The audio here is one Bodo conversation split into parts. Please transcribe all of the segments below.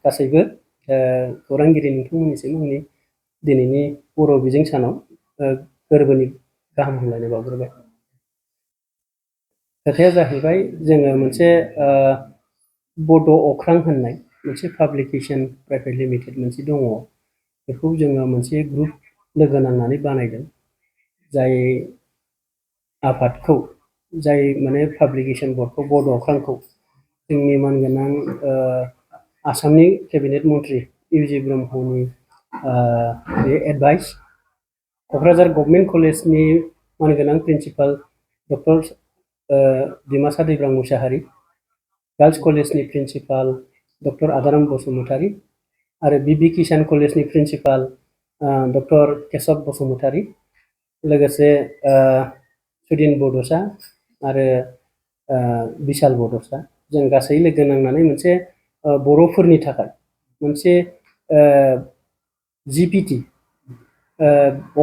गासैबो खौरांगिरि नोंथांमोननिसिम आंनि दिनैनि बर' बिजों सानाव गोरबोनि गाहाम हामलायनाय बावग्रोबाय। खोथाया जाहैबाय जोङो मोनसे बड' अख्रां होननाय मोनसे पाब्लिकेसन प्राइभेट लिमिटेड मोनसे दङ। बेखौ जोङो मोनसे ग्रुप लोगो नांनानै बानायदों। जाय आफादखौ जाय माने पाब्लिकेसन बर्डखौ बड' अख्रांखौ जोंनि मानगोनां आसामनि केबिनेट मन्त्रि इउ.जि. ब्रह्मनि बे एडभाइस, क'क्राझार गभर्नमेन्ट कलेजनि मानगोनां principal doctor Dimasa Daibrang Mushahary, girls कलेजनि प्रिन्सिपाल डक्टर आदाराम बसुमतारी आरो बि किसान कलेजनि प्रिन्सिपाल डक्टर केशब बसुमतारी, लोगोसे सुदिन बड'सा आरो बिशाल बड'सा, जों गासै लोगो नांनानै मोनसे बर'फोरनि थाखाय मोनसे जिपिटि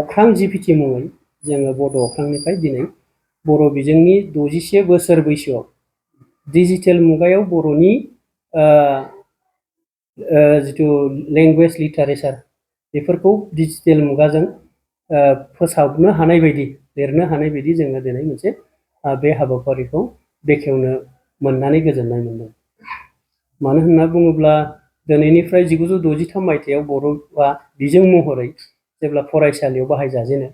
अख्रां जिपिटि मुङै जोङो बड' अख्रांनिफ्राय दिनै बर' बिजोंनि 61 बोसोर बैसोआव डिजिटेल मुगायाव बर'नि जिथु लेंगुवेज लिटारेचार बेफोरखौ डिजिटेल मुगाजों फोसाबनो हानाय बायदि लिरनो हानाय बायदि जोङो दिनै मोनसे बे हाबाफारिखौ बेखेवनो मोननानै गोजोननाय मोनदों। मानो होनना बुङोब्ला दिनैनिफ्राय 1963 मायथाइयाव बर'आ बिजों महरै जेब्ला फरायसालियाव बाहायजाजेनो,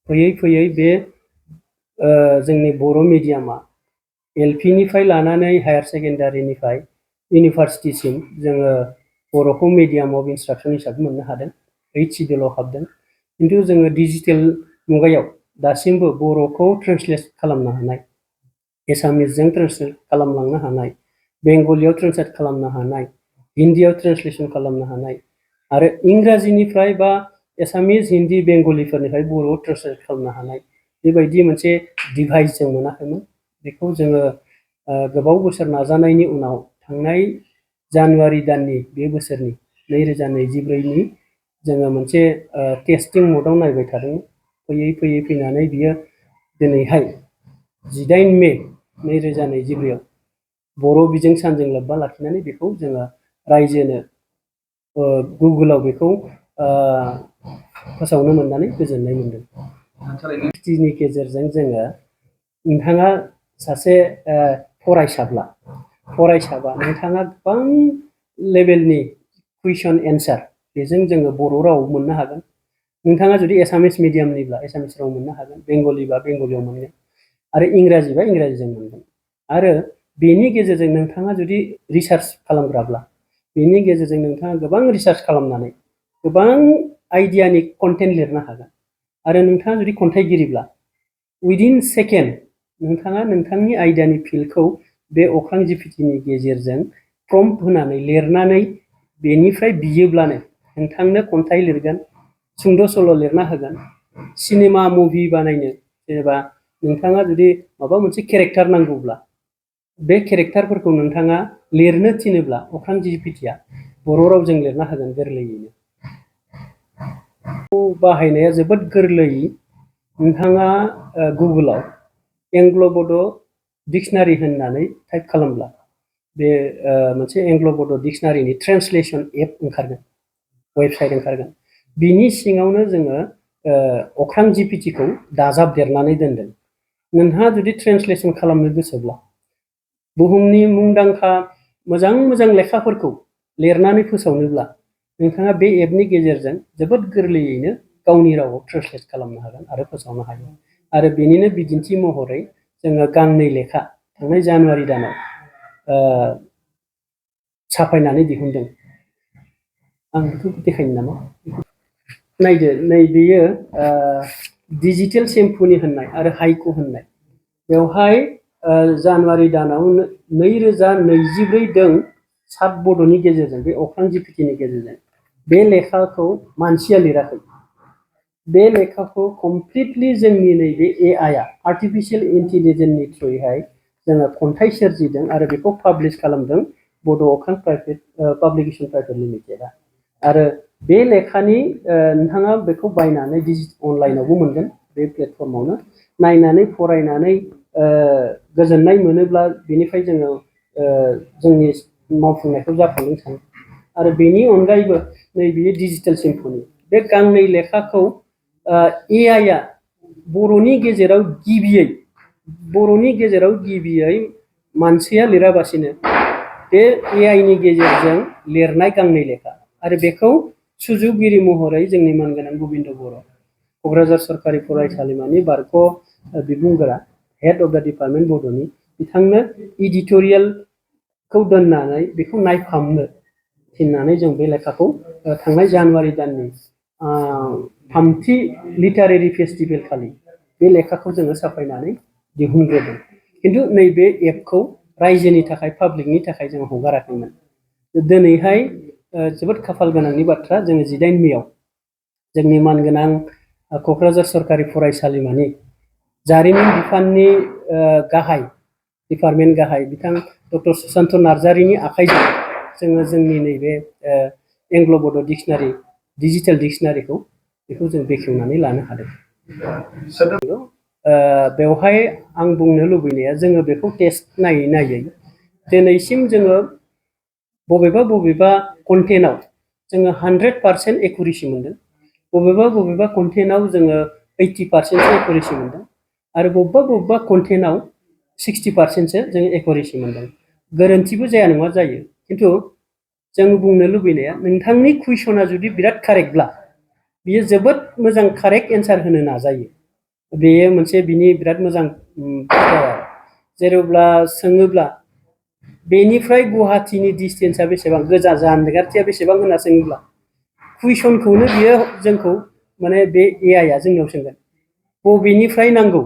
फैयै फैयै बे जोंनि बर' मिडियामा एलपिनिफ्राय लानानै हायार सेकेन्डारिनिफ्राय इउनिभार्सिटिसिम जोङो बर'खौ मिडियाम अफ इन्सट्राक्सन हिसाबै मोननो हादों। 8 सिडिउलाव हाबदों। खिन्थु जोङो डिजिटेल मुगायाव दासिमबो बर'खौ ट्रेन्सलेट खालामनो हानाय, एसामिसजों ट्रेन्सलेट खालामलांनो हानाय, बेंगलियाव ट्रेन्सलेट खालामनो हानाय, हिन्दीयाव ट्रेन्सलेसन खालामनो हानाय आरो इंराजिनिफ्राय बा एसामिस, हिन्दी, बेंगलिफोरनिफ्राय बर'आव ट्रेन्सलेट खालामनो हानाय बेबायदि मोनसे डिभाइस जों मोनाखैमोन। बेखौ जोङो गोबाव बोसोर नाजानायनि उनाव थांनाय जानुवारि दाननि बे बोसोरनि 2024नि जोङो मोनसे टेस्टिं मडआव नायबाय थादों। फैयै फैयै फैनानै बियो दिनैहाय 18 मे 2024आव बर' बिजों सानजों लोब्बा लाखिनानै बेखौ जोङो रायजोनो गुगोलाव बेखौ फोसावनो मोननानै गोजोननाय मोनदों। नि गेजेरजों जोङो नोंथाङा सासे फरायसाबा नोंथाङा गोबां लेभेलनि कुइसन एन्सार बेजों जोङो बर' राव मोननो हागोन। नोंथाङा जुदि एसामिस मिडियामनिब्ला एसामिस राव मोननो हागोन, बेंगलिबा बेंगलियाव मोनगोन आरो इंराजिबा इंराजिजों मोनगोन। आरो बेनि गेजेरजों नोंथाङा जुदि रिसार्च खालामग्राब्ला बेनि गेजेरजों नोंथाङा गोबां रिसार्च खालामनानै गोबां आइडियानि कन्टेन्ट लिरनो हागोन। आरो नोंथाङा जुदि खन्थाइगिरिब्ला उइदिन सेकेन्ड नोंथाङा नोंथांनि आइडियानि फिल्डखौ बे अख्रां जिपिटिनि गेजेरजों प्रम्प्ट होनानै लिरनानै बेनिफ्राय बियोब्लानो नोंथांनो खन्थाइ लिरगोन, सुंद' सल' लिरना होगोन, सिनेमा मुभि बानायनो जेनेबा नोंथाङा जुदि माबा मोनसे केरेक्टार नांगौब्ला बे केरेक्टारफोरखौ नोंथाङा लिरनो थिनोब्ला अख्रां जिपिटिया बर' रावजों लिरना होगोन गोरलैयैनो। बाहायनाया जोबोद गोरलै। नोंथाङा गुगोलाव एंग्ल' बड' डिक्सनारि होननानै टाइप खालामब्ला बे मोनसे एंग्ल' बड' डिक्सनारिनि ट्रेन्सलेसन एप ओंखारगोन, वेबसाइट ओंखारगोन। बिनि सिङावनो जोङो अख्रां जिपिटिखौ दाजाबदेरनानै दोनदों। नोंहा जुदि ट्रेन्सलेसन खालामनो गोसोब्ला बुहुमनि मुंदांखा मोजां मोजां लेखाफोरखौ लिरनानै फोसावनोब्ला नोंथाङा बे एपनि गेजेरजों जोबोद गोरलैयैनो गावनि रावाव ट्रेन्सलेट खालामनो हागोन आरो फोसावनो हागोन। आरो बेनिनो बिदिन्थि महरै जोङो गांनै लेखा थांनाय जानुवारि दानाव साफायनानै दिहुनदों। आं बेखौ देखायनो नामा? नायदो, नैबेयो डिजिटेल सेम्पुनि होननाय आरो हाइकु होननाय। बेवहाय जानुवारि दानाव 2024 दों 7 बड'नि गेजेरजों बे अख्रां जिपिटिनि गेजेरजों बे लेखाखौ मानसिया लिराखै। बे लेखाखौ कमप्लिटलि जोंनि नैबे एआइआ आर्टिफिशियेल इन्टेलिजेन्सनि थ्रुयैहाय जोङो खन्थाइ सोरजिदों आरो बेखौ पाब्लिश खालामदों बड' अख्रां प्राइभेट पाब्लिकेसन प्राइभेट लिमिटेडआ। आरो बे लेखानि नोंथाङा बेखौ बायनानै अनलाइनावबो मोनगोन, बे प्लेटफर्मावनो नायनानै फरायनानै गोजोननाय मोनोब्ला बेनिफ्राय जोङो जोंनि मावफुंनायखौ जाफुंनो सानो। आरो बेनि अनगायैबो नैबे डिजिटेल सिम्फनि बे गांनै लेखाखौ AI आ बर'नि गेजेराव गिबियै मानसिया लिराबासिनो बे AI नि गेजेरजों लिरनाय गांनै लेखा आरो बेखौ सुजुगिरि महरै जोंनि मानगोनां गोबिन्द बर' क'क्राझार सरकारि फरायसालिमानि बारग' बिबुंगोरा हेड अफ द डिपार्टमेन्ट बड'नि बिथांनो इडिटरियेलखौ दोननानै बेखौ नायफामनो थिननानै जों बे लेखाखौ थांनाय जानुवारि दाननि 3थि लिटारेरि फेस्टिभेल खालि बे लेखाखौ जोङो साफायनानै दिहुनग्रोदों। खिन्थु नैबे एपखौ रायजोनि थाखाय पाब्लिकनि थाखाय जों हगाराखैमोन। दिनैहाय जोबोद खाफाल गोनांनि बाथ्रा जोङो 18 मेआव जोंनि मानगोनां क'क्राझार सरकारि फरायसालिमानि जारिमिन बिफाननि डिपार्टमेन्ट गाहाय बिथां डक्टर सुशान्त नार्जारिनि आखाइजों जोङो जोंनि नैबे एंग्ल' बड' डिक्सनारि डिजिटेल डिक्सनारिखौ बेखौ जों बेखेवनानै लानो हादों। बेवहाय आं बुंनो लुबैनाया जोङो बेखौ टेस्ट नायै दिनैसिम जोङो बबेबा कन्टेन्टआव जोङो 100% एकुरेसि मोनदों, बबेबा कन्टेन्टआव जोङो 80% एकुरेसि मोनदों आरो बबेबा कन्टेन्टआव 60%सो जों एकुरेसि मोनदों। गोरोन्थिबो जाया नङा जायो, खिन्थु जों बुंनो लुबैनाया नोंथांनि कुइसना जुदि बिराद कारेक्टब्ला बियो जोबोद मोजां कारेक्ट एन्सार होनो नाजायो। बेयो मोनसे बिनि बिराद मोजां जेब्ला सोङोब्ला बेनिफ्राय गुवाहाटीनि डिस्टेन्सआ बेसेबां जानगारथिया बेसेबां होनना सोङोब्ला कुइसनखौनो बियो जोंखौ माने बे AI आ जोंनाव सोंगोन बबेनिफ्राय नांगौ,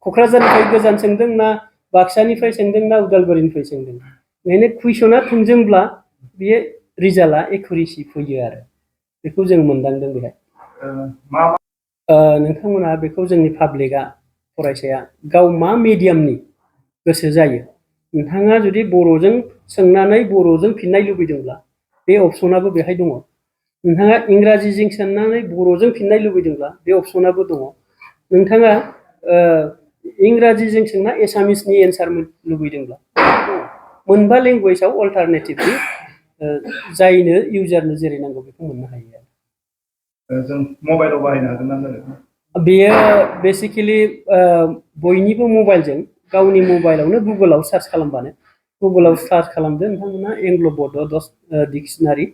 क'क्राझारनिफ्राय गोजान सोंदों ना बाक्सानिफ्राय सोंदों ना उदालगुरिनिफ्राय सोंदों। बेनो कुइसना थोंजोंब्ला बियो रिजाल्टआ एकुरेसि फैयो आरो बेखौ जों मोनदांदों। बेहाय नोंथांमोना बेखौ जोंनि पाब्लिकआ फरायसाया गाव मा मिडियामनि गोसो जायो, नोंथाङा जुदि बर'जों सोंनानै बर'जों फिननाय लुबैदोंब्ला बे अपसनाबो बेहाय दङ। नोंथाङा इंराजिजों सोंनानै बर'जों फिननाय लुबैदोंब्ला बे अपसनाबो दङ। नोंथाङा इंराजिजों सोंना एसामिसनि एन्सार लुबैदोंब्ला मोनबा लेंगुवेजाव अल्टारनेटिभलि जायनो इउजारनो जेरै नांगौ बेखौ मोननो हायो आरो। जों मबाइलाव बाहायनो हागोन ना जागोन? बेयो बेसिकेलि बयनिबो मबाइलजों गावनि मबाइलावनो गुगोलाव सार्च खालामबानो गुगोलाव सार्च खालामदो नोंथांमोना एंग्ल' बड' डिक्सनारि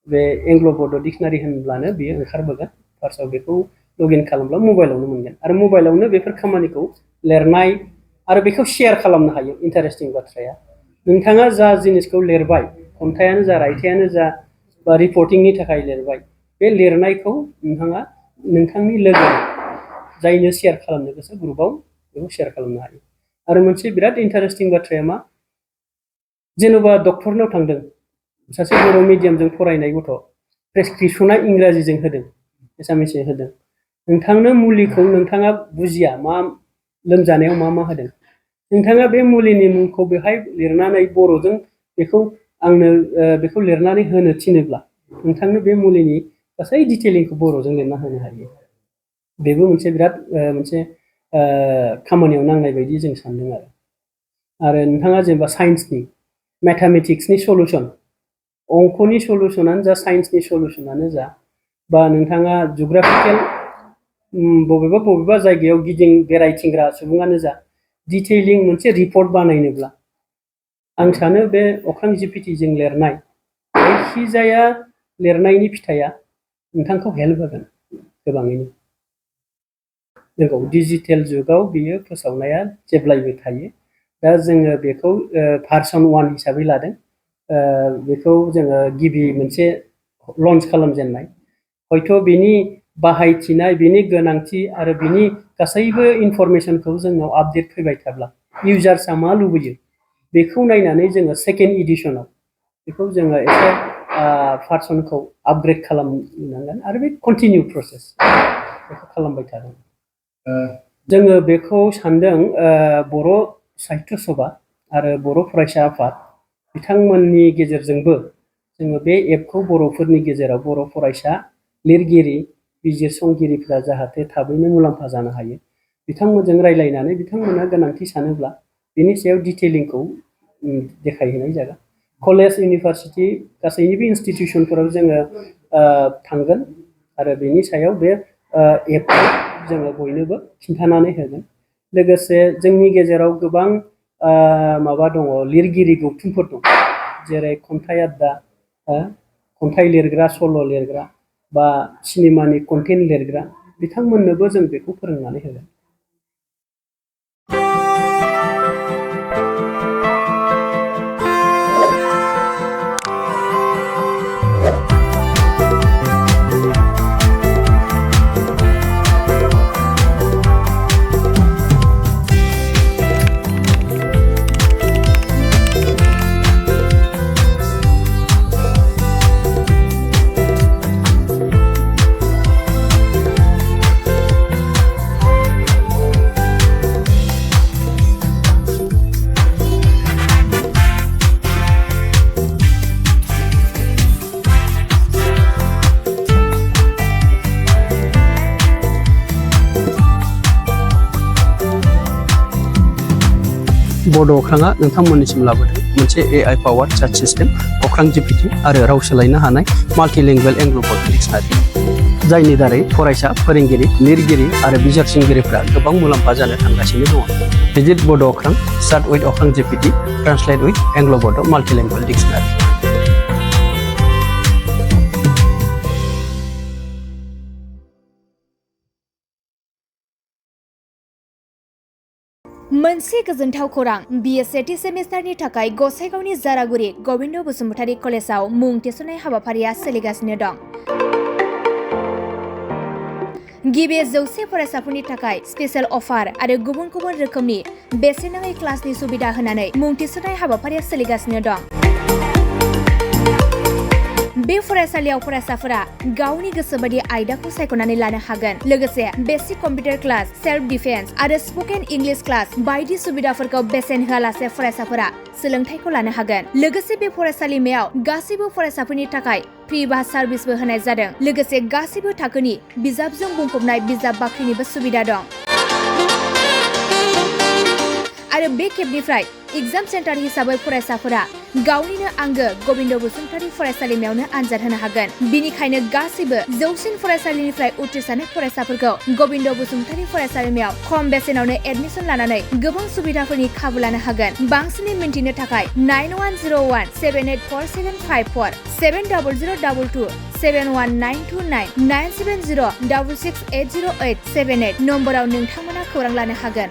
बे एंग्ल' बड' डिक्सनारि होनब्लानो बेयो ओंखारबोगोन। फार्स्टआव बेखौ लगइन खालामब्ला मबाइलावनो मोनगोन आरो मबाइलावनो बेफोर खामानिखौ लिरनाय आरो बेखौ शेयार खालामनो हायो। इन्टारेस्टिं बाथ्राया नोंथाङा जा जिनिसखौ लिरबाय, खन्थाइयानो जा रायथाइयानो जा बा रिपर्टिंनि थाखाय लिरबाय, बे लिरनायखौ नोंथाङा नोंथांनि लोगो जायनो शेयार खालामनो गोसो ग्रुपआव बेखौ शेयार खालामनो हायो। आरो मोनसे बिराद इन्टारेस्टिं बाथ्राया मा, जेनेबा डक्टरनाव थांदों सासे बर' मिडियामजों फरायनाय गथ', प्रेसक्रिपसना इंराजिजों होदों एसामिसजों होदों, नोंथांनो मुलिखौ नोंथाङा बुजिया मा लोमजानायाव मा होदों, नोंथाङा बे मुलिनि मुंखौ बेहाय लिरनानै बर'जों बेखौ आंनो बेखौ लिरनानै होनो थिनोब्ला नोंथांनो बे मुलिनि गासै डिटेलिंखौ बर'जों लिरना होनो हायो। बेबो मोनसे बिराद मोनसे खामानियाव नांनाय बायदि जों सानदों आरो नोंथाङा जेनेबा साइन्सनि मेथामेटिक्सनि सलुसन, अंकनि सलुसनानो जा साइन्सनि सलुसनानो जा बा नोंथाङा जिअग्राफिकेल बबेबा जायगायाव बेरायथिंग्रा सुबुङानो जा डिटेइलिं मोनसे रिपर्ट बानायनोब्ला आं सानो बे अख्रां जिपिटिजों लिरनाय जायखिजाया लिरनायनि फिथाइया नोंथांखौ हेल्प होगोन गोबाङैनो। नंगौ, डिजिटेल जुगाव बियो फोसावनाया जेब्लायबो थायो। दा जोङो बेखौ भार्सन 1 हिसाबै लादों। बेखौ जोङो गिबि मोनसे लन्च खालामजेननाय, हयथ' बिनि बाहायथिनाय, बिनि गोनांथि आरो बिनि गासैबो इनफरमेसनखौ जोंनाव आपडेट फैबाय थाब्ला इउजार्सआ मा लुबैयो बेखौ नायनानै जोङो सेकेन्ड इडिसनाव बेखौ जोङो एसे भार्सनखौ आपग्रेड खालामनांगोन आरो बे कन्टिनिउ प्रसेस बेखौ खालामबाय थागोन। जोङो बेखौ सानदों बर' साहित्य सभा आरो बर' फरायसा आफाद बिथांमोननि गेजेरजोंबो जोङो बे एपखौ बर'फोरनि गेजेराव बर' फरायसा लिरगिरि बिजिरसंगिरिफ्रा जाहाथे थाबैनो मुलाम्फा जानो हायो, बिथांमोनजों रायज्लायनानै बिथांमोना गोनांथि सानोब्ला बिनि सायाव डिटेलिंखौ देखायहैनाय जागोन। कलेज इउनिभारसिटि गासैनिबो इनस्टिटिउसनफोराव जोङो थांगोन आरो बेनि सायाव बे एपखौ जोङो बयनोबो खिन्थानानै होगोन। लोगोसे जोंनि गेजेराव गोबां माबा दङ लिरगिरि गौथुमफोर दं, जेरै खन्थाइ आयदा, खन्थाइ लिरग्रा, सल' लिरग्रा बा सिनेमानि कन्टेन्ट लिरग्रा, बिथांमोननोबो जों बेखौ फोरोंनानै होगोन। बड' अख्राङा नोंथांमोननिसिम लाबोदों मोनसे AI पावार्ड सार्च सिस्टेम, अख्रां GPT आरो राव सोलायनो हानाय माल्टिलिंगुवेल एंग्ल' डिक्सनारि, जायनि दारै फरायसा, फोरोंगिरि, लिरगिरि आरो बिजिरसंगिरिफ्रा गोबां मुलाम्फा जानो थांगासिनो दङ। भिजिट बड' अख्रां, सार्च उइथ अख्रां GPT, ट्रान्सलेट उइथ एंग्ल' बड' माल्टिलिंगुवेल डिक्सनारि। मोनसे गोजोनथाव खौरां, BA सेथि सेमिस्टारनि थाखाय गसाइगावनि जारागुरि गबिन्द बसुमतारी कलेजाव मुं थिसननाय हाबाफारिया सोलिगासिनो दं। गिबि 100 फरायसाफोरनि थाखाय स्पेशेल अफार आरो गुबुन गुबुन रोखोमनि बेसेन नाङै क्लासनि सुबिदा होनानै मुं थिसननाय हाबाफारिया सोलिगासिनो दं। बे फरायसालियाव फरायसाफोरा गावनि गोसोबायदि आयदाखौ सायख'नानै लानो हागोन। लोगोसे basic computer class, self defence आरो स्पकेन इंलिश क्लास बायदि सुबिदाफोरखौ बेसेन होआलासे फरायसाफोरा सोलोंथाइखौ लानो हागोन। लोगोसे बे फरायसालिमायाव गासैबो फरायसाफोरनि थाखाय फ्रि बास सार्भिसबो होनाय जादों। लोगोसे गासैबो थाखोनि बिजाबजों बुंफबनाय बिजाब बाख्रिनिबो सुबिदा दं। आरो बे खेबनिफ्राय एग्जाम सेन्टार हिसाबै फरायसाफोरा गावनिनो आंगो गबिन्द बसुमतारी फरायसालिमायावनो आनजाद होनो हागोन। बिनिखायनो गासैबो जौसिन फरायसालिनिफ्राय उथ्रिसारनाय फरायसाफोरखौ गबिन्द बसुमतारी फरायसालिमायाव खम बेसेनावनो एडमिसन लानानै गोबां सुबिदाफोरनि खाबु लानो हागोन। बांसिनै मिन्थिनो थाखाय 9101784754 700022 71929 97066808878 नम्बराव नोंथांमोना खौरां लानो हागोन।